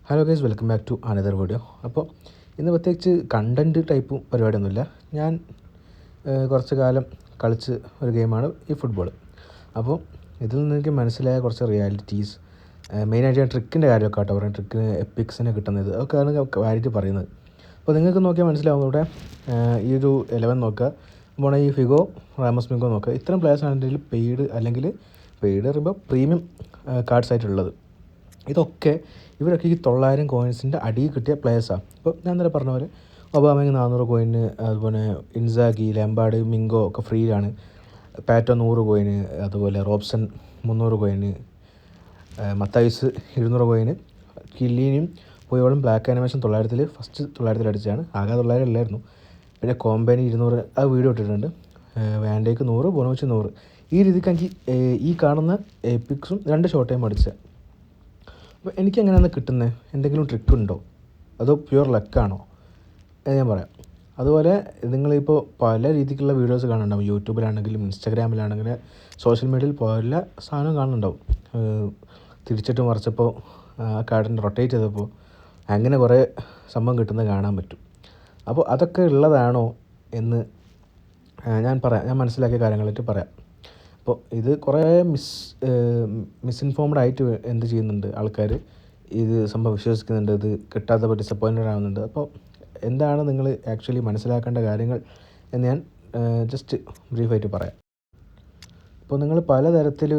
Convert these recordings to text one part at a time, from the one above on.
Hello guys, welcome back to another video. അപ്പോൾ ഇന്ന് പ്രത്യേകിച്ച് കണ്ടൻറ്റ് ടൈപ്പും പരിപാടിയൊന്നുമില്ല. ഞാൻ കുറച്ച് കാലം കളിച്ച് ഒരു ഗെയിമാണ് ഈ ഫുട്ബോൾ. അപ്പോൾ ഇതിൽ നിന്ന് എനിക്ക് മനസ്സിലായ കുറച്ച് റിയാലിറ്റീസ്, മെയിനായിട്ട് ഞാൻ ട്രിക്കിൻ്റെ കാര്യമൊക്കെ ആട്ടോ പറയാം. ട്രിക്കിന് എപ്പിക്സിനെ കിട്ടുന്നത് അതൊക്കെയാണ് കാര്യമായിട്ട് പറയുന്നത്. അപ്പോൾ നിങ്ങൾക്ക് നോക്കിയാൽ മനസ്സിലാവും. ഇവിടെ ഈ ഒരു 11 നോക്കുക, അപ്പോൾ ഈ ഫിഗോ, റാമസ് മിങ്കോ നോക്കുക. ഇത്തരം പ്ലേയേഴ്സാണ് എൻ്റെ കയ്യിൽ പെയ്ഡ് പറയുമ്പോൾ പ്രീമിയം കാർഡ്സ് ആയിട്ടുള്ളത്. ഇതൊക്കെ ഇവരൊക്കെ ഈ 900 കോയിൻസിൻ്റെ അടിയിൽ കിട്ടിയ പ്ലേയേഴ്സാണ്. ഇപ്പോൾ ഞാൻ ഇന്നലെ പറഞ്ഞ പോലെ ഒബാമയ്ക്ക് 400 കോയിന്, അതുപോലെ ഇൻസാഗി, ലാംബാർഡ്, മിങ്കോ ഒക്കെ ഫ്രീയാണ്. പാറ്റോ 100 കോയിന്, അതുപോലെ റോബ്സൺ 300 കോയിന്, മത്തായിസ് 200 കോയിന്, കില്ലിനും പോയോളും ബ്ലാക്ക് ആനിമേഷൻ 900 ഫസ്റ്റ് 900 അടിച്ചാണ്. ആകെ 900 അല്ലായിരുന്നു. പിന്നെ കോമ്പനി 200 ആ വീഡിയോ ഇട്ടിട്ടുണ്ട്. വാൻഡേക്ക് 100, ബോനോച്ച് 100. ഈ രീതിക്ക് എനിക്ക് ഈ കാണുന്ന എപ്പിക്സും 2 ഷോർട്ട് ടൈം അടിച്ചത്. അപ്പോൾ എനിക്ക് എങ്ങനെയാണ് കിട്ടുന്നത്? എന്തെങ്കിലും ട്രിക്ക് ഉണ്ടോ, അതോ പ്യുവർ ലക്കാണോ എന്ന് ഞാൻ പറയാം. അതുപോലെ നിങ്ങളിപ്പോൾ പല രീതിക്കുള്ള വീഡിയോസ് കാണുന്നുണ്ടാവും. യൂട്യൂബിലാണെങ്കിലും ഇൻസ്റ്റാഗ്രാമിലാണെങ്കിലും സോഷ്യൽ മീഡിയയിൽ പല സാധനം കാണുന്നുണ്ടാവും. തിരിച്ചിട്ട് മറിച്ചപ്പോൾ ആ കാർഡിന് റൊട്ടേറ്റ് ചെയ്തപ്പോൾ അങ്ങനെ കുറേ സംഭവം കിട്ടുന്നത് കാണാൻ പറ്റും. അപ്പോൾ അതൊക്കെ ഉള്ളതാണോ എന്ന് ഞാൻ മനസ്സിലാക്കിയ കാര്യങ്ങളായിട്ട് പറയാം. അപ്പോൾ ഇത് കുറേ മിസ്ഇൻഫോംഡ് ആയിട്ട് എന്ത് ചെയ്യുന്നുണ്ട് ആൾക്കാർ, ഇത് സംഭവം വിശ്വസിക്കുന്നുണ്ട്, ഇത് കിട്ടാത്തപ്പോൾ ഡിസപ്പോയിൻറ്റഡ് ആവുന്നുണ്ട്. അപ്പോൾ എന്താണ് നിങ്ങൾ ആക്ച്വലി മനസ്സിലാക്കേണ്ട കാര്യങ്ങൾ എന്ന് ഞാൻ ജസ്റ്റ് ബ്രീഫായിട്ട് പറയാം. അപ്പോൾ നിങ്ങൾ പലതരത്തിൽ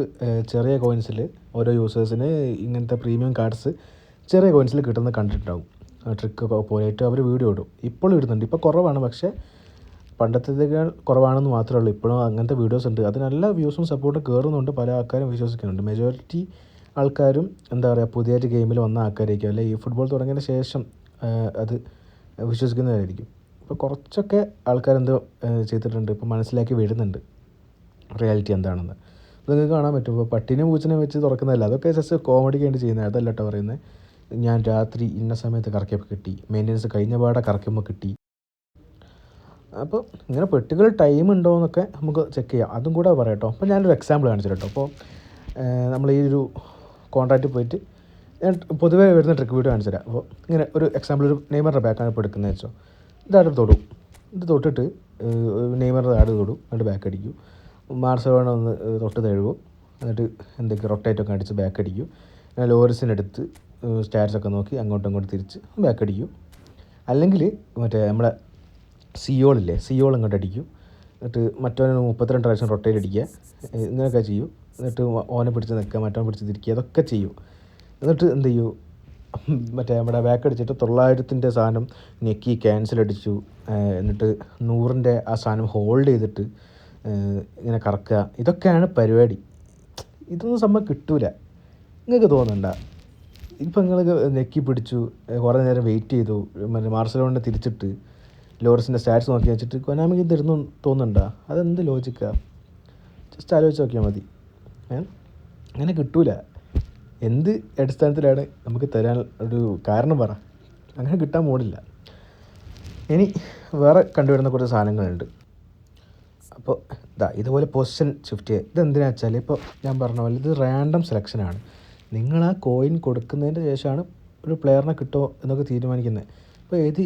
ചെറിയ കോയിൻസിൽ ഓരോ യൂസേഴ്സിന് ഇങ്ങനത്തെ പ്രീമിയം കാർഡ്സ് ചെറിയ കോയിൻസിൽ കിട്ടുന്നത് കണ്ടിട്ടുണ്ടാവും. ട്രിക്കൊക്കെ പോയിട്ട് അവർ വീഡിയോ ഇടും. ഇപ്പോഴും ഇടുന്നുണ്ട്. ഇപ്പോൾ കുറവാണ്, പക്ഷേ പണ്ടത്തേക്കാൾ കുറവാണെന്ന് മാത്രമേ ഉള്ളൂ. ഇപ്പോഴും അങ്ങനത്തെ വീഡിയോസ് ഉണ്ട്. അത് നല്ല വ്യൂസും സപ്പോർട്ടും കയറുന്നുണ്ട്. പല ആൾക്കാരും വിശ്വസിക്കുന്നുണ്ട്. മെജോറിറ്റി ആൾക്കാരും എന്താ പറയുക, പുതിയതായിട്ട് ഗെയിമിൽ വന്ന ആൾക്കാരായിരിക്കും, അല്ലെങ്കിൽ ഈ ഫുട്ബോൾ തുടങ്ങിയതിന് ശേഷം അത് വിശ്വസിക്കുന്നവരായിരിക്കും. ഇപ്പോൾ കുറച്ചൊക്കെ ആൾക്കാരെന്തോ ചെയ്തിട്ടുണ്ട്, ഇപ്പോൾ മനസ്സിലാക്കി വരുന്നുണ്ട് റിയാലിറ്റി എന്താണെന്ന്. അത് നിങ്ങൾക്ക് കാണാൻ പറ്റും. ഇപ്പോൾ പട്ടിനെയും പൂച്ചനെയും വെച്ച് തുറക്കുന്നതല്ല, അതൊക്കെ ജസ്റ്റ് കോമഡിക്ക് വേണ്ടി ചെയ്യുന്നത്. അതല്ല കേട്ടോ പറയുന്നത്. ഞാൻ രാത്രി ഇന്ന സമയത്ത് കറക്കിയപ്പോൾ കിട്ടി, മെയിൻ്റനൻസ് കഴിഞ്ഞ പാടെ കറക്കുമ്പോൾ കിട്ടി. അപ്പോൾ ഇങ്ങനെ പെട്ടുകൾ ടൈം ഉണ്ടോ എന്നൊക്കെ നമുക്ക് ചെക്ക് ചെയ്യാം. അതും കൂടെ പറയാം കേട്ടോ. അപ്പോൾ ഞാനൊരു എക്സാമ്പിൾ കാണിച്ചു കേട്ടോ. അപ്പോൾ നമ്മൾ ഈ ഒരു കോൺട്രാക്റ്റിൽ പോയിട്ട് ഞാൻ പൊതുവേ വരുന്ന ട്രിക്ക് വീഡിയോ കാണിച്ചു തരാം. അപ്പോൾ ഇങ്ങനെ ഒരു എക്സാമ്പിൾ, ഒരു നെയ്മറിൻ്റെ ബാക്കാണ് ഇപ്പോൾ എടുക്കുന്നത് വെച്ചോ. ഇതായിട്ട് തൊടും. ഇത് തൊട്ടിട്ട് നെയ്മറിൻ്റെ ആട് തൊടും, എന്നിട്ട് ബാക്ക് അടിക്കും. മാർസലോണ ഒന്ന് തൊട്ട് തഴുകും, എന്നിട്ട് എന്തൊക്കെ റൊട്ടേറ്റൊക്കെ അടിച്ച് ബാക്ക് അടിക്കും. പിന്നെ ലോറിസിനെടുത്ത് സ്റ്റാറ്റ്സൊക്കെ നോക്കി അങ്ങോട്ടും ഇങ്ങോട്ടും തിരിച്ച് ബാക്ക് അടിക്കും. അല്ലെങ്കിൽ മറ്റേ നമ്മളെ സിയോൾ ഇങ്ങോട്ട് അടിക്കും, എന്നിട്ട് മറ്റവനെ 32 പ്രാവശ്യം റൊട്ടേറ്റ് അടിക്കുക. ഇങ്ങനെയൊക്കെ ചെയ്യും. എന്നിട്ട് ഓനെ പിടിച്ച് നിൽക്കുക, മറ്റവൻ പിടിച്ച് തിരിക്കുക, അതൊക്കെ ചെയ്യും. എന്നിട്ട് എന്ത് ചെയ്യൂ, മറ്റേ നമ്മുടെ ബാക്ക് അടിച്ചിട്ട് 900ൻ്റെ സാധനം ഞെക്കി ക്യാൻസൽ അടിച്ചു. എന്നിട്ട് 100ൻ്റെ ആ സാധനം ഹോൾഡ് ചെയ്തിട്ട് ഇങ്ങനെ കറക്കുക. ഇതൊക്കെയാണ് പരിപാടി. ഇതൊന്നും സംഭവം കിട്ടൂല. നിങ്ങൾക്ക് തോന്നുന്നുണ്ടോ? ഇപ്പം നിങ്ങൾ ഞെക്കി പിടിച്ചു, കുറേ നേരം വെയിറ്റ് ചെയ്തു, മറ്റേ മാർസലോണിനെ തിരിച്ചിട്ട് ലോറസിൻ്റെ സ്റ്റാറ്റ്സ് നോക്കി വെച്ചിട്ട് കൊനാമിക്ക് തരുന്നു തോന്നുന്നുണ്ടോ? അതെന്ത് ലോജിക്കാണ്? ജസ്റ്റ് ആലോചിച്ച് നോക്കിയാൽ മതി. അങ്ങനെ കിട്ടൂല. എന്ത് അടിസ്ഥാനത്തിലാണ് നമുക്ക് തരാൻ ഒരു കാരണം പറ? അങ്ങനെ കിട്ടാൻ പോണില്ല. ഇനി വേറെ കണ്ടുവരുന്ന കുറച്ച് സാധനങ്ങളുണ്ട്. അപ്പോൾ ഇതുപോലെ പൊസിഷൻ ഷിഫ്റ്റ് ചെയ്യുക. ഇതെന്തിനാ വെച്ചാൽ, ഇപ്പോൾ ഞാൻ പറഞ്ഞ പോലെ ഇത് റാൻഡം സെലക്ഷനാണ്. നിങ്ങൾ ആ കോയിൻ കൊടുക്കുന്നതിൻ്റെ ശേഷമാണ് ഒരു പ്ലെയറിനെ കിട്ടുമോ എന്നൊക്കെ തീരുമാനിക്കുന്നത്. അപ്പോൾ ഏത്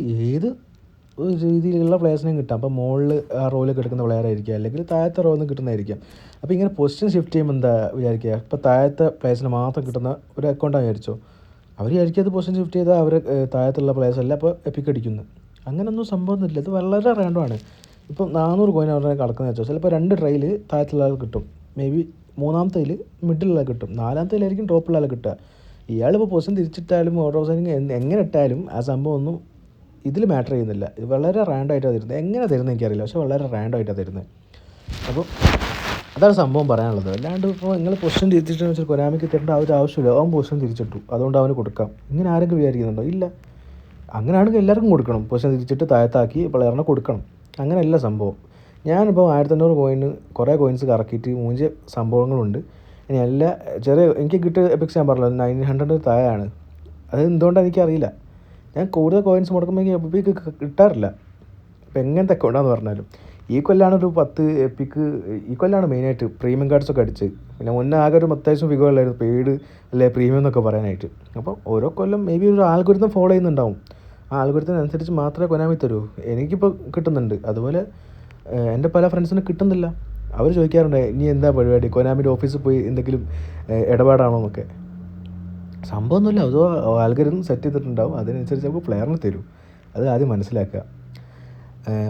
രീതിയിലുള്ള പ്ലേയേഴ്സിനെയും കിട്ടാം. അപ്പോൾ മുകളിൽ ആ റോയിൽ കിടക്കുന്ന പ്ലെയർ ആയിരിക്കാം, അല്ലെങ്കിൽ താഴത്തെ റോയിൽ നിന്ന് കിട്ടുന്നതായിരിക്കാം. അപ്പോൾ ഇങ്ങനെ പൊസിഷൻ ഷിഫ്റ്റ് ചെയ്യുമ്പോൾ എന്താ വിചാരിക്കുക, ഇപ്പോൾ താഴത്തെ പ്ലേയേഴ്സിന് മാത്രം കിട്ടുന്ന ഒരു അക്കൗണ്ടാണ് വിചാരിച്ചോ. അവർ വിചാരിക്കുക അത് പൊസിഷൻ ഷിഫ്റ്റ് ചെയ്താൽ അവർ താഴത്തുള്ള പ്ലേയേഴ്സ് അല്ല അപ്പോൾ എപ്പിക്ക് അടിക്കുന്നു. അങ്ങനെയൊന്നും സംഭവമൊന്നുമില്ല. ഇത് വളരെ റാൻഡമാണ്. ഇപ്പോൾ 400 കോയിൻ അവരുടെ കളക്കുന്നത് വെച്ചോ, ചിലപ്പോൾ 2 ട്രൈയിൽ താഴത്തുള്ള ആൾ കിട്ടും, മേ ബി 3ാമത്തേൽ മിഡിലുള്ള കിട്ടും, 4ാമത്തേലായിരിക്കും ടോപ്പുള്ള ആൾ കിട്ടുക. ഇയാളിപ്പോൾ പൊസിഷൻ തിരിച്ചിട്ടാലും ഓർഡർ ഓഫ് എങ്ങനെ ഇട്ടാലും ആ സംഭവം ഒന്നും ഇതിൽ മാറ്റർ ചെയ്യുന്നില്ല. ഇത് വളരെ റാൻഡായിട്ടാണ് തരുന്നത്. എങ്ങനെ തരുന്നത് എനിക്കറിയില്ല, പക്ഷേ വളരെ റാൻഡായിട്ടാണ് തരുന്നത്. അപ്പോൾ അതാണ് സംഭവം പറയാനുള്ളത്. അല്ലാണ്ട് ഇപ്പോൾ നിങ്ങൾ പൊസിഷൻ തിരിച്ചിട്ടെന്ന് വെച്ചാൽ കൊനാമിക്ക് തരേണ്ട ആ ഒരു ആവശ്യമില്ല. അവൻ പൊസിഷൻ തിരിച്ചിട്ടു, അതുകൊണ്ട് അവന് കൊടുക്കാം. ഇങ്ങനെ ആരെങ്കിലും വിചാരിക്കുന്നുണ്ടോ? ഇല്ല. അങ്ങനെയാണെങ്കിൽ എല്ലാവർക്കും കൊടുക്കണം. പൊസിഷൻ തിരിച്ചിട്ട് താഴത്താക്കി പ്ലെയറിനെ കൊടുക്കണം. അങ്ങനെയല്ല സംഭവം. ഞാനിപ്പോൾ 1500 കോയിന് കുറേ കോയിൻസ് കറക്കിയിട്ട് 3 സംഭവങ്ങളുണ്ട്. ഇനി എനിക്ക് കിട്ടിയ എപ്പിക്സ് ഞാൻ പറഞ്ഞല്ലോ 900 താഴെയാണ്. അത് എന്തുകൊണ്ടാണ് എനിക്കറിയില്ല. ഞാൻ കൂടുതൽ കോയിൻസ് മുടക്കുമ്പോൾ എനിക്ക് എപ്പിക്ക് കിട്ടാറില്ല. ഇപ്പോൾ എങ്ങനത്തെ അക്കൗണ്ടാന്ന് പറഞ്ഞാലും ഈ കൊല്ലാണ് ഒരു 10 എപ്പിക്ക് ഈ കൊല്ലാണ് മെയിനായിട്ട് പ്രീമിയം കാർഡ്സൊക്കെ അടിച്ചത്. പിന്നെ മുന്നേ ആകെ ഒരു അത്യാവശ്യം ഫിഗുകളായിരുന്നു പെയ്ഡ് അല്ലെ പ്രീമിയം എന്നൊക്കെ പറയാനായിട്ട്. അപ്പോൾ ഓരോ കൊല്ലം മേ ബി ഒരു ആൽഗോരിതം ഫോളോ ചെയ്യുന്നുണ്ടാവും. ആ ആൽഗോരിതത്തിനനുസരിച്ച് മാത്രമേ കൊനാമി തരൂ. എനിക്കിപ്പോൾ കിട്ടുന്നുണ്ട്, അതുപോലെ എൻ്റെ പല ഫ്രണ്ട്സിന് കിട്ടുന്നില്ല. അവർ ചോദിക്കാറുണ്ട് ഇനി എന്താ പരിപാടി, കൊനാമിൻ്റെ ഓഫീസിൽ പോയി എന്തെങ്കിലും ഇടപാടാണോ എന്നൊക്കെ. സംഭവമൊന്നുമില്ല, അതോ ആൽഗോരിതം സെറ്റ് ചെയ്തിട്ടുണ്ടാവും, അതിനനുസരിച്ച് നമുക്ക് പ്ലെയറിന് തരും. അത് ആദ്യം മനസ്സിലാക്കുക.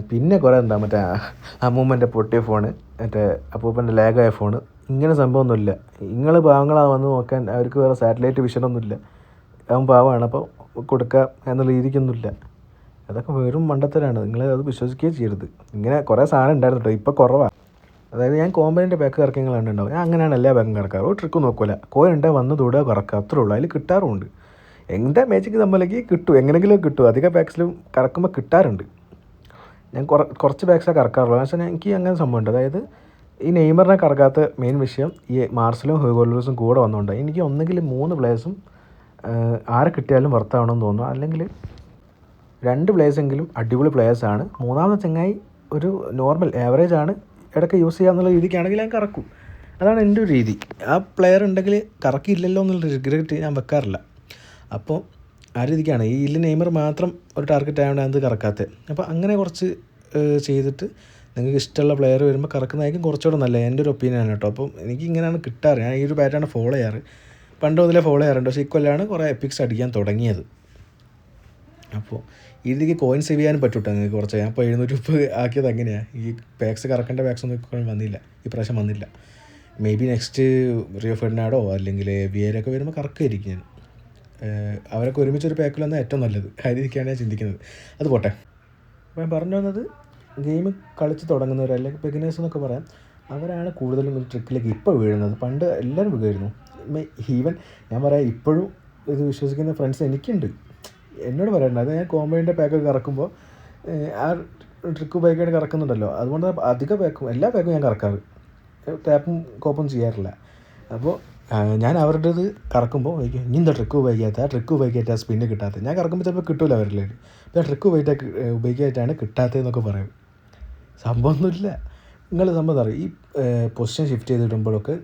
പിന്നെ കുറേ എന്താ മറ്റേ അമ്മൂമ്മൻ്റെ പൊട്ടിയ ഫോണ്, മറ്റേ അപ്പൂപ്പൻ്റെ ലാഗായ ഫോണ്, ഇങ്ങനെ സംഭവമൊന്നുമില്ല. നിങ്ങൾ പാവങ്ങളാ വന്ന് നോക്കാൻ, അവർക്ക് വേറെ സാറ്റലൈറ്റ് വിഷനൊന്നുമില്ല. അവൻ പാവമാണ് അപ്പോൾ കൊടുക്കുക എന്നുള്ള രീതിക്കൊന്നുമില്ല. അതൊക്കെ വെറും മണ്ടത്തരാണ്. നിങ്ങൾ അത് വിശ്വസിക്കുകയും ചെയ്യരുത്. ഇങ്ങനെ കുറേ സാധനം ഉണ്ടായിരുന്നു കേട്ടോ, ഇപ്പോൾ കുറവാണ്. അതായത് ഞാൻ കോമ്പനൻ്റെ പാക്ക് കറക്കിങ്ങൾ കണ്ടിട്ടുണ്ടാവും. ഞാൻ അങ്ങനെയാണ് എല്ലാ പാക്കും കറക്കാറ്. ഒരു ട്രിക്ക് നോക്കില്ല, കോയിൻ ഉണ്ടെങ്കിൽ വന്ന് തൊടുക കറക്കുക, അത്രേ ഉള്ളൂ. അതിൽ കിട്ടാറുമുണ്ട്. എന്താ മാജിക്ക് നമ്മളേക്ക് കിട്ടും, എങ്ങനെയെങ്കിലും കിട്ടും. അധികം പാക്സിലും കറക്കുമ്പോൾ കിട്ടാറുണ്ട്. ഞാൻ കുറച്ച് പാക്സാണ് കറക്കാറുള്ളൂ. പക്ഷേ എനിക്ക് അങ്ങനെ സംഭവമുണ്ട്. അതായത് ഈ നെയ്മറിനെ കറക്കാത്ത മെയിൻ വിഷയം ഈ മാർസലും ഹ്യൂഗോ കൂടെ വന്നുകൊണ്ട് എനിക്ക് ഒന്നെങ്കിൽ 3 പ്ലേയേഴ്സും ആരെ കിട്ടിയാലും വർത്താവണമെന്ന് തോന്നുന്നു. അല്ലെങ്കിൽ 2 പ്ലേയേഴ്സെങ്കിലും അടിപൊളി പ്ലേയേഴ്സാണ്, മൂന്നാമത്തെ ചങ്ങായി ഒരു നോർമൽ ആവറേജ് ആണ്, ഇടയ്ക്ക് യൂസ് ചെയ്യാന്നുള്ള രീതിക്കാണെങ്കിൽ ഞാൻ കറക്കും. അതാണ് എൻ്റെ ഒരു രീതി. ആ പ്ലെയർ ഉണ്ടെങ്കിൽ കറക്കിയില്ലല്ലോ എന്നുള്ള റിഗ്രറ്റ് ഞാൻ വെക്കാറില്ല. അപ്പോൾ ആ രീതിക്കാണ്. ഈ നെയ്മർ മാത്രം ഒരു ടാർഗറ്റ് ആയതുകൊണ്ട് അത് കറക്കാത്തത്. അപ്പോൾ അങ്ങനെ കുറച്ച് ചെയ്തിട്ട് നിങ്ങൾക്ക് ഇഷ്ടമുള്ള പ്ലെയർ വരുമ്പോൾ കറക്കുന്നതായിരിക്കും കുറച്ചുകൂടെ നല്ലത്, എൻ്റെ ഒരു ഒപ്പീനിയനാണ് കേട്ടോ. അപ്പം എനിക്ക് ഇങ്ങനെയാണ് കിട്ടാറ്. ഞാൻ ഈ ഒരു പാറ്റേൺ ഫോളോ ചെയ്യാറ്, പണ്ട് മുതലേ ഫോളോ ചെയ്യാറുണ്ട്. പക്ഷേ ഇക്കൊല്ലാണ് കുറേ എപ്പിക്സ് അടിക്കാൻ തുടങ്ങിയത്. അപ്പോൾ ഈ രീതിക്ക് കോയിൻ സേവ് ചെയ്യാനും പറ്റൂട്ടോ നിങ്ങൾക്ക് കുറച്ച്. ഞാൻ ഇപ്പോൾ 700 ആക്കിയത് അങ്ങനെയാണ്. ഈ പാക്സ് കറക്കേണ്ട പാക്സൊന്നും വന്നില്ല, ഈ പ്രാവശ്യം വന്നില്ല. May be next Rio Fernando അല്ലെങ്കിൽ വിയേരൊക്കെ വരുമ്പോൾ കറക്കുമായിരിക്കും ഞാൻ. അവരൊക്കെ ഒരുമിച്ചൊരു പാക്കിൽ വന്നാൽ ഏറ്റവും നല്ലത്. ആ രീതിക്കാണ് ഞാൻ ചിന്തിക്കുന്നത്. അത് പോട്ടെ. അപ്പോൾ ഞാൻ പറഞ്ഞു വന്നത്, ഗെയിം കളിച്ച് തുടങ്ങുന്നവർ അല്ലെങ്കിൽ ബിഗിനേഴ്സ് എന്നൊക്കെ പറയാം, അവരാണ് കൂടുതലും ഒരു ട്രിക്കിലേക്ക് ഇപ്പോൾ വീഴുന്നത്. പണ്ട് എല്ലാവരും വീഴുമായിരുന്നു. ഈവൻ ഞാൻ പറയാം, ഇപ്പോഴും ഇത് വിശ്വസിക്കുന്ന ഫ്രണ്ട്സ് എനിക്കുണ്ട്, എന്നോട് പറയാറുണ്ട്. അത് ഞാൻ കോമ്പൈൻ്റെ പാക്കൊക്കെ കറക്കുമ്പോൾ ആ ട്രിക്ക് ഉപയോഗിക്കാണ്ട് കറക്കുന്നുണ്ടല്ലോ, അതുകൊണ്ട് അധിക പാക്കും എല്ലാ പാക്കും ഞാൻ കറക്കാറ്, ടാപ്പും കോപ്പും ചെയ്യാറില്ല. അപ്പോൾ ഞാൻ അവരുടെ ഇത് കറക്കുമ്പോൾ ഇനി എന്താ ട്രിക്ക് ഉപയോഗിക്കാത്ത, ട്രിക്ക് ഉപയോഗിക്കാത്ത സ്പിന്ന് കിട്ടാത്തത്. ഞാൻ കറക്കുമ്പോൾ ചിലപ്പോൾ കിട്ടില്ല അവരിൽ. അപ്പോൾ ട്രിക്ക് ഉപയോഗിക്കാനായിട്ടാണ് കിട്ടാത്തതെന്നൊക്കെ പറയും. സംഭവമൊന്നുമില്ല. നിങ്ങൾ സംഭവം അറിയും, ഈ പൊസിഷൻ ഷിഫ്റ്റ് ചെയ്തിടുമ്പോഴൊക്കെ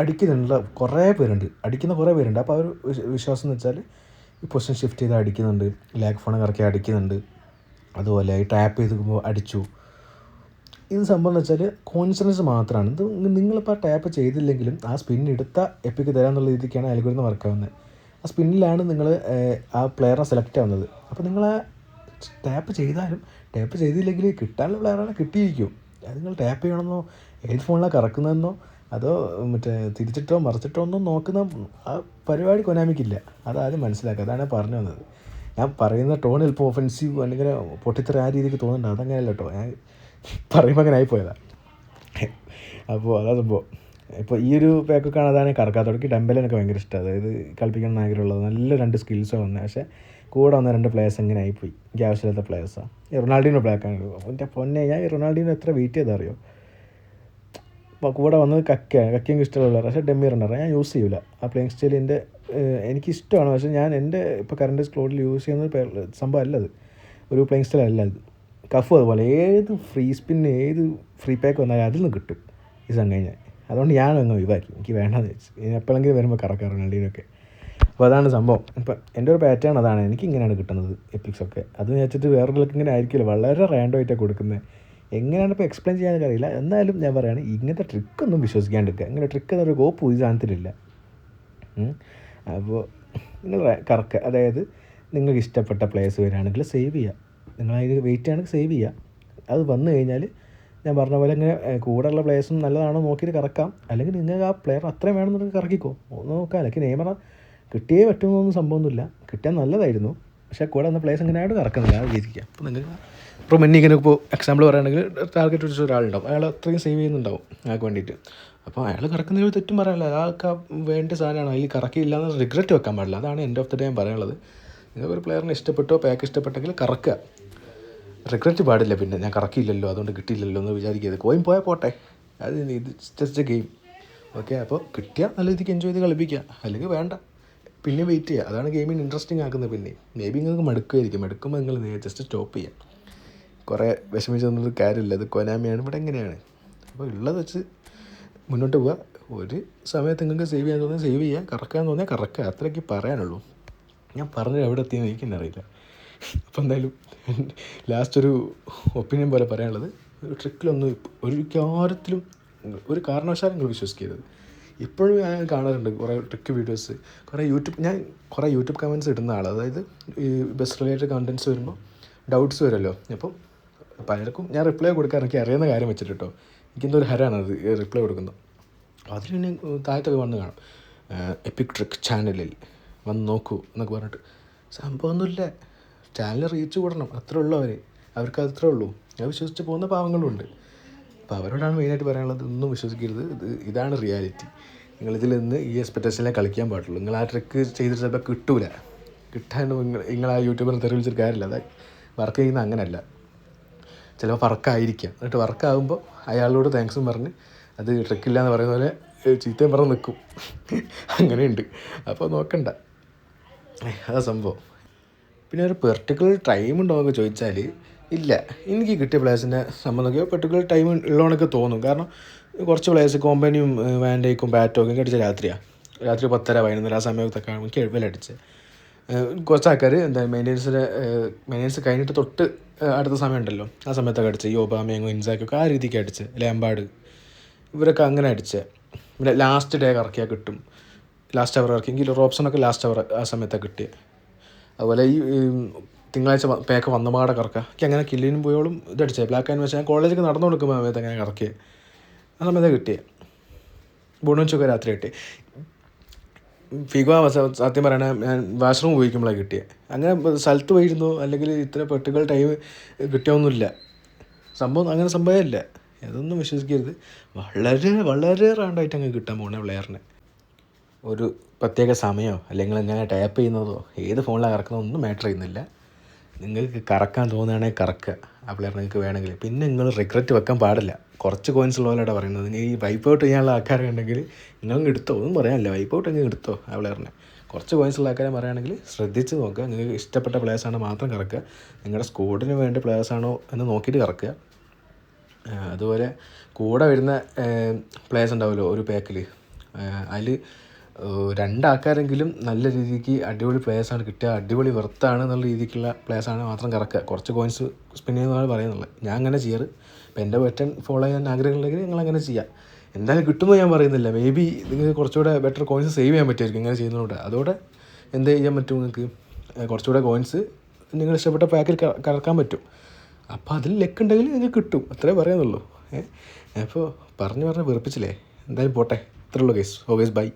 അടിക്കുന്നുള്ള കുറേ പേരുണ്ട്, അടിക്കുന്ന കുറേ പേരുണ്ട്. അപ്പോൾ അവർ വിശ്വാസം എന്ന് വെച്ചാൽ ഈ പൊസിഷൻ ഷിഫ്റ്റ് ചെയ്ത് അടിക്കുന്നുണ്ട്, ലാഗ് ഫോൺ കറക്കി അടിക്കുന്നുണ്ട്, അതുപോലെ ഈ ടാപ്പ് ചെയ്തുമ്പോൾ അടിച്ചു. ഇത് സംഭവം എന്ന് വെച്ചാൽ കോൺഫിഡൻസ് മാത്രമാണ്. ഇത് നിങ്ങളിപ്പോൾ ആ ടാപ്പ് ചെയ്തില്ലെങ്കിലും ആ സ്പിന്നെടുത്ത എപ്പിക്ക് തരാമെന്നുള്ള രീതിക്കാണ് അൽഗോരിതം വർക്കാവുന്നത്. ആ സ്പിന്നിലാണ് നിങ്ങൾ ആ പ്ലെയറിനെ സെലക്ട് ആവുന്നത്. അപ്പോൾ നിങ്ങൾ ആ ടാപ്പ് ചെയ്താലും ടാപ്പ് ചെയ്തില്ലെങ്കിൽ കിട്ടാനുള്ള പ്ലെയറാണ് കിട്ടിയിരിക്കും. അത് നിങ്ങൾ ടാപ്പ് ചെയ്യണമെന്നോ ഏത് ഫോണിലാണ് കറക്കുന്നതെന്നോ അതോ മറ്റേ തിരിച്ചിട്ടോ മറിച്ചിട്ടോ ഒന്നും നോക്കുന്ന ആ പരിപാടി കൊനാമിക്കില്ല. അതാദ്യം മനസ്സിലാക്കുക. അതാണ് പറഞ്ഞു വന്നത്. ഞാൻ പറയുന്ന ടോൺ ചിലപ്പോൾ ഒഫൻസീവ് അല്ലെങ്കിൽ പൊട്ടിത്തെറി ആ രീതിക്ക് തോന്നുന്നുണ്ട്. അതങ്ങനെയല്ല കേട്ടോ, ഞാൻ പറയുമ്പോൾ അങ്ങനെ ആയിപ്പോയതാണ്. അപ്പോൾ അതാ സംഭവം. ഇപ്പോൾ ഈ ഒരു പാക്കൊക്കെ അതാണ് കറക്കാത്തോടക്ക് ഡംബലിനൊക്കെ ഭയങ്കര ഇഷ്ടമാണ്. അതായത് കളിപ്പിക്കണം എന്ന് ആഗ്രഹമുള്ളത്, നല്ല 2 സ്കിൽസോ വന്നത്. പക്ഷേ കൂടെ വന്ന 2 പ്ലേയേഴ്സ് എങ്ങനെ ആയിപ്പോയി, എനിക്ക് ആവശ്യമില്ലാത്ത പ്ലേയേഴ്സാണ്. റൊണാൾഡീനോ ബ്ലാക്കാണ്. എൻ്റെ പൊന്നെ, ഞാൻ റൊണാൾഡീനോ എത്ര വെയിറ്റ് ചെയ്തറിയോ. അപ്പോൾ കൂടെ വന്നത് കക്കയും ഇഷ്ടമുള്ള, പക്ഷേ ഡെമ്മീർ ഉണ്ടായിരുന്നു. ഞാൻ യൂസ് ചെയ്യില്ല ആ പ്ലേയിങ് സ്റ്റൈൽ. എനിക്കിഷ്ടമാണ്, പക്ഷേ ഞാൻ എൻ്റെ ഇപ്പോൾ കറണ്ട് സ്ക്ലോഡിൽ യൂസ് ചെയ്യുന്ന സംഭവം അല്ലത്, ഒരു പ്ലേയിങ് സ്റ്റൈൽ അല്ല അത്. കഫ് അതുപോലെ ഏത് ഫ്രീ സ്പിന്ന് ഏത് ഫ്രീ പാക്ക് വന്നാലും അതിൽ നിന്ന് കിട്ടും ഈ സംഘം കഴിഞ്ഞാൽ. അതുകൊണ്ട് ഞാനങ്ങ് ഒഴിവാക്കി, എനിക്ക് വേണ്ടെന്ന് വെച്ച്. ഇനി എപ്പോഴെങ്കിലും വരുമ്പോൾ കറക്കാം റൊണാൾഡീനൊക്കെ. അപ്പോൾ അതാണ് സംഭവം. ഇപ്പം എൻ്റെ ഒരു പാറ്റേൺ അതാണ്, എനിക്ക് ഇങ്ങനെയാണ് കിട്ടുന്നത് എപ്പിക്സൊക്കെ. അത് വെച്ചിട്ട് വേറൊരാൾക്ക് ഇങ്ങനെ ആയിരിക്കില്ല, വളരെ റാൻഡം ആയിട്ടാണ് കൊടുക്കുന്നത്. എങ്ങനെയാണ് ഇപ്പോൾ എക്സ്പ്ലെയിൻ ചെയ്യാനൊക്കെ അറിയില്ല. എന്നാലും ഞാൻ പറയുകയാണ്, ഇങ്ങനത്തെ ട്രിക്കൊന്നും വിശ്വസിക്കാണ്ടിരിക്കുക. ഇങ്ങനെ ട്രിക്ക് എന്നൊരു കോപ്പ് ഈ സാധനത്തിലില്ല. അപ്പോൾ നിങ്ങൾ കറക്കുക. അതായത് നിങ്ങൾക്ക് ഇഷ്ടപ്പെട്ട പ്ലേയേഴ്സ് വരികയാണെങ്കിൽ സേവ് ചെയ്യുക. നിങ്ങളതിന് വെയിറ്റ് ചെയ്യുകയാണെങ്കിൽ സേവ് ചെയ്യുക. അത് വന്നു കഴിഞ്ഞാൽ ഞാൻ പറഞ്ഞ പോലെ ഇങ്ങനെ കൂടെയുള്ള പ്ലേയേഴ്സും നല്ലതാണോ നോക്കിയിട്ട് കറക്കാം. അല്ലെങ്കിൽ നിങ്ങൾക്ക് ആ പ്ലെയർ അത്രയും വേണമെന്നുണ്ടെങ്കിൽ കറക്കിക്കോ, ഒന്ന് നോക്കാം. അല്ലെങ്കിൽ നെയ്മറ കിട്ടിയേ പറ്റുമെന്നൊന്നും സംഭവമൊന്നുമില്ല, കിട്ടിയാൽ നല്ലതായിരുന്നു. പക്ഷേ കൂടെ വന്ന പ്ലേയേഴ്സ് എങ്ങനെയായിട്ട് കറക്കുന്നില്ല, അത് വിചാരിക്കുക. അപ്പോൾ നിങ്ങൾക്ക് ഇപ്പോൾ മെന്നിങ്ങനെ ഇപ്പോൾ എക്സാമ്പിൾ പറയുകയാണെങ്കിൽ ടാർഗറ്റ് വെച്ച ഒരാളുണ്ടാവും, അയാൾ അത്രയും സേവ് ചെയ്യുന്നുണ്ടാവും അയാൾക്ക് വേണ്ടിയിട്ട്. അപ്പോൾ അയാൾ കറക്കുന്നതിൽ തെറ്റും പറയാനില്ല, അയാൾക്ക് വേണ്ട സാധനമാണ്. അതിൽ കറക്കിയില്ല എന്ന് റിഗ്രറ്റ് വെക്കാൻ പാടില്ല. അതാണ് എൻ്റെ ഓഫ് ദ ഡേ ഞാൻ പറയാനുള്ളത്. നിങ്ങൾക്ക് ഒരു പ്ലെയറിനെ ഇഷ്ടപ്പെട്ടോ പാക്ക് ഇഷ്ടപ്പെട്ടെങ്കിൽ കറക്കുക, റിഗ്രറ്റ് പാടില്ല. പിന്നെ ഞാൻ കറക്കിയില്ലല്ലോ അതുകൊണ്ട് കിട്ടിയില്ലല്ലോ എന്ന് വിചാരിക്കരുത്. കോയിൻ പോയാൽ പോട്ടെ, അത് ഇത് ജസ്റ്റ് എ ഗെയിം. ഓക്കെ, അപ്പോൾ കിട്ടിയാൽ നല്ല രീതിക്ക് എൻജോയ് ചെയ്ത് കളിപ്പിക്കുക, അല്ലെങ്കിൽ വേണ്ട, പിന്നെ വെയിറ്റ് ചെയ്യുക. അതാണ് ഗെയിമിന് ഇൻട്രസ്റ്റിംഗ് ആക്കുന്നത്. പിന്നെ മേ ബി നിങ്ങൾക്ക് മടുക്കുമായിരിക്കും, മടുക്കുമ്പോൾ നിങ്ങൾ ജസ്റ്റ് സ്റ്റോപ്പ് ചെയ്യുക. കുറേ വിഷമിച്ചൊന്നും കാര്യമില്ല. ഇത് കൊനാമിയാണ്, ഇവിടെ എങ്ങനെയാണ്. അപ്പോൾ ഉള്ളത് വെച്ച് മുന്നോട്ട് പോവുക. ഒരു സമയത്ത് നിങ്ങൾക്ക് സേവ് ചെയ്യാൻ തോന്നിയാൽ സേവ് ചെയ്യുക, കറക്കാൻ തോന്നിയാൽ കറക്കുക. അത്രയൊക്കെ പറയാനുള്ളൂ. ഞാൻ പറഞ്ഞത് എവിടെ എത്തിയെന്ന് എനിക്കെന്നറിയില്ല. അപ്പോൾ എന്തായാലും ലാസ്റ്റ് ഒരു ഒപ്പീനിയൻ പോലെ പറയാനുള്ളത്, ട്രിക്കിലൊന്നും ഒരു കാര്യത്തിലും ഒരു കാരണവശാലും നിങ്ങൾ വിശ്വസിക്കരുത്. ഇപ്പോഴും ഞാൻ കാണാറുണ്ട് കുറേ ട്രിക്ക് വീഡിയോസ്, ഞാൻ കുറേ യൂട്യൂബ് കമൻറ്റ്സ് ഇടുന്ന ആൾ. അതായത് ഈ ബസ് റിലേറ്റഡ് കണ്ടൻറ്റ്സ് വരുമ്പോൾ ഡൗട്ട്സ് വരുമല്ലോ. അപ്പം പലർക്കും ഞാൻ റിപ്ലൈ കൊടുക്കാൻ എനിക്ക് അറിയുന്ന കാര്യം വെച്ചിട്ട് കേട്ടോ, എനിക്കെന്തോ ഒരു ഹരാണ് അത് റിപ്ലൈ കൊടുക്കുന്നത്. അതിൽ പിന്നെ താഴത്തൊക്കെ വന്ന് കാണും, എപ്പിക് ട്രിക്ക് ചാനലിൽ വന്ന് നോക്കൂ എന്നൊക്കെ പറഞ്ഞിട്ട്. സംഭവമൊന്നുമില്ല. ചാനൽ റീച്ച് കൂടണം, അത്രേ ഉള്ളൂ. അവർക്ക് അത്രേ ഉള്ളൂ. അത് വിശ്വസിച്ച് പോകുന്ന പാവങ്ങളുണ്ട്. അപ്പോൾ അവരോടാണ് മെയിനായിട്ട് പറയാനുള്ളത്, ഒന്നും വിശ്വസിക്കരുത്. ഇതാണ് റിയാലിറ്റി. നിങ്ങളിതിൽ നിന്ന് ഈ എക്സ്പെക്റ്റേഷനിലേ കളിക്കാൻ പാടുള്ളൂ. നിങ്ങൾ ആ ട്രിക്ക് ചെയ്തിട്ട് ചിലപ്പോൾ കിട്ടൂല. കിട്ടാൻ നിങ്ങൾ ആ യൂട്യൂബറിനെ തെറിവിളിച്ചിട്ട് കാര്യമില്ല. അത് വർക്ക് ചെയ്യുന്ന അങ്ങനെയല്ല. ചിലപ്പോൾ വർക്കായിരിക്കാം. എന്നിട്ട് വർക്കാകുമ്പോൾ അയാളോട് താങ്ക്സും പറഞ്ഞ് അത് ട്രിക്കില്ല എന്ന് പറയുന്ന പോലെ ചീത്തയും പറഞ്ഞ് നിൽക്കും. അങ്ങനെയുണ്ട്. അപ്പോൾ നോക്കണ്ട, അതാ സംഭവം. പിന്നെ ഒരു പെർട്ടിക്കുലർ ടൈം ഉണ്ടോ എന്നൊക്കെ ചോദിച്ചാൽ ഇല്ല. എനിക്ക് കിട്ടിയ പ്ലേയേഴ്സിൻ്റെ സംബന്ധമൊക്കെ പെർട്ടിക്കുലർ ടൈം ഉള്ളതൊക്കെ തോന്നും. കാരണം കുറച്ച് പ്ലേയേഴ്സ് കോമ്പനിയും വാൻഡേക്കും ബാറ്റൊക്കെ എനിക്ക് അടിച്ച രാത്രി 10:30-11 ആ സമയത്തൊക്കെ എനിക്ക് എഴുപലടിച്ചത്. കുറച്ച് ആൾക്കാർ എന്താ മെയിൻ്റെനൻസ് കഴിഞ്ഞിട്ട് തൊട്ട് അടുത്ത സമയം ഉണ്ടല്ലോ, ആ സമയത്തൊക്കെ അടിച്ചത്. ഈ ഒബാമയും ഇൻസാക്കൊക്കെ ആ രീതിക്ക് അടിച്ചത്. ലാംബാർഡ് ഇവരൊക്കെ അങ്ങനെ അടിച്ചത്. പിന്നെ ലാസ്റ്റ് ഡേ ഇറക്കിയാൽ കിട്ടും, ലാസ്റ്റ് അവർ ഇറക്കിയെങ്കിൽ റോബ്സണൊക്കെ ലാസ്റ്റ് അവർ ആ സമയത്താണ് കിട്ടിയത്. അതുപോലെ ഈ തിങ്കളാഴ്ച പേക്ക് വന്നപാടെ കറക്കുക. എനിക്ക് അങ്ങനെ കില്ലിനും പോയോളും ഇതടിച്ചത്. ബ്ലാക്ക് ആൻഡ് വെച്ചാൽ കോളേജൊക്കെ നടന്നു കൊടുക്കുമ്പോൾ സമയത്ത് അങ്ങനെ കറക്കിയത്. ആ സമയത്താണ് കിട്ടിയത്. ബുണോച്ചൊക്കെ രാത്രി കിട്ടിയത്. ഫിഗോ സത്യം പറയണ ഞാൻ വാഷ്റൂം ഉപയോഗിക്കുമ്പോഴാണ് കിട്ടിയത്. അങ്ങനെ സ്ഥലത്ത് പോയിരുന്നോ അല്ലെങ്കിൽ ഇത്ര പെർട്ടിക്കുലർ ടൈം കിട്ടിയൊന്നുമില്ല. സംഭവം അങ്ങനെ സംഭവമില്ല. അതൊന്നും വിശ്വസിക്കരുത്. വളരെ വളരെ റാണ്ടായിട്ട് അങ്ങ് കിട്ടാൻ പോകുന്ന പ്ലെയറിനെ ഒരു പ്രത്യേക സമയമോ അല്ലെങ്കിൽ എങ്ങനെ ടാപ്പ് ചെയ്യുന്നതോ ഏത് ഫോണിലാണ് കറക്കുന്നതോ ഒന്നും മാറ്റർ ചെയ്യുന്നില്ല. നിങ്ങൾക്ക് കറക്കാൻ തോന്നുകയാണെങ്കിൽ കറക്കുക ആ പ്ലെയർ നിങ്ങൾക്ക് വേണമെങ്കിൽ. പിന്നെ നിങ്ങൾ റിഗ്രറ്റ് വെക്കാൻ പാടില്ല. കുറച്ച് കോയിൻസ് ഉള്ളവരോടെ പറയുന്നത്. നിങ്ങൾ ഈ വൈപ്പ് ഔട്ട് ചെയ്യാനുള്ള ആൾക്കാരുണ്ടെങ്കിൽ നിങ്ങൾ എടുത്തോ, ഒന്നും പറയാനില്ല. വൈപ്പ് ഔട്ട് എങ്ങനെ എടുത്തോ ആ പ്ലെയറിനെ. കുറച്ച് കോയിൻസ് ഉള്ള ആൾക്കാരെ പറയുകയാണെങ്കിൽ ശ്രദ്ധിച്ച് നോക്കുക. നിങ്ങൾക്ക് ഇഷ്ടപ്പെട്ട പ്ലേയേഴ്സാണോ മാത്രം കറക്കുക. നിങ്ങളുടെ സ്കോഡിന് വേണ്ട പ്ലേയേഴ്സാണോ എന്ന് നോക്കിയിട്ട് കറക്കുക. അതുപോലെ കൂടെ വരുന്ന പ്ലേയേഴ്സ് ഉണ്ടാവുമല്ലോ ഒരു പാക്കിൽ, അതിൽ 2 ആൾക്കാരെങ്കിലും നല്ല രീതിക്ക് അടിപൊളി പ്ലേയേഴ്സാണ് കിട്ടുക, അടിപൊളി വെർത്താണ് എന്നുള്ള രീതിക്കുള്ള പ്ലേയേഴ്സാണ് മാത്രം കറക്കുക. കുറച്ച് കോയിൻസ് സ്പിൻ ചെയ്യുന്നതാണ് പറയുന്നുള്ളത്. ഞാൻ അങ്ങനെ ചെയ്യാറ്. ഇപ്പോൾ എൻ്റെ ബെറ്റർ ഫോളോ ചെയ്യാൻ ആഗ്രഹമുണ്ടെങ്കിൽ നിങ്ങളങ്ങനെ ചെയ്യാം. എന്തായാലും കിട്ടുമെന്ന് ഞാൻ പറയുന്നില്ല. മേ ബി നിങ്ങൾക്ക് കുറച്ചുകൂടെ ബെറ്റർ കോയിൻസ് സേവ് ചെയ്യാൻ പറ്റുമായിരിക്കും ഇങ്ങനെ ചെയ്യുന്നതുകൊണ്ട്. അതോടെ എന്ത് ചെയ്യാൻ പറ്റും, നിങ്ങൾക്ക് കുറച്ചുകൂടെ കോയിൻസ് നിങ്ങൾ ഇഷ്ടപ്പെട്ട പാക്കിൽ കറക്കാൻ പറ്റും. അപ്പോൾ അതിൽ ലെക്ക് ഉണ്ടെങ്കിൽ നിങ്ങൾക്ക് കിട്ടും. അത്രേ പറയാനുള്ളൂ. അപ്പോൾ പറഞ്ഞ് വെറുപ്പിച്ചില്ലേ. എന്തായാലും പോട്ടെ. ഇത്രയുള്ളൂ ഗൈസ്. Oh guys, by.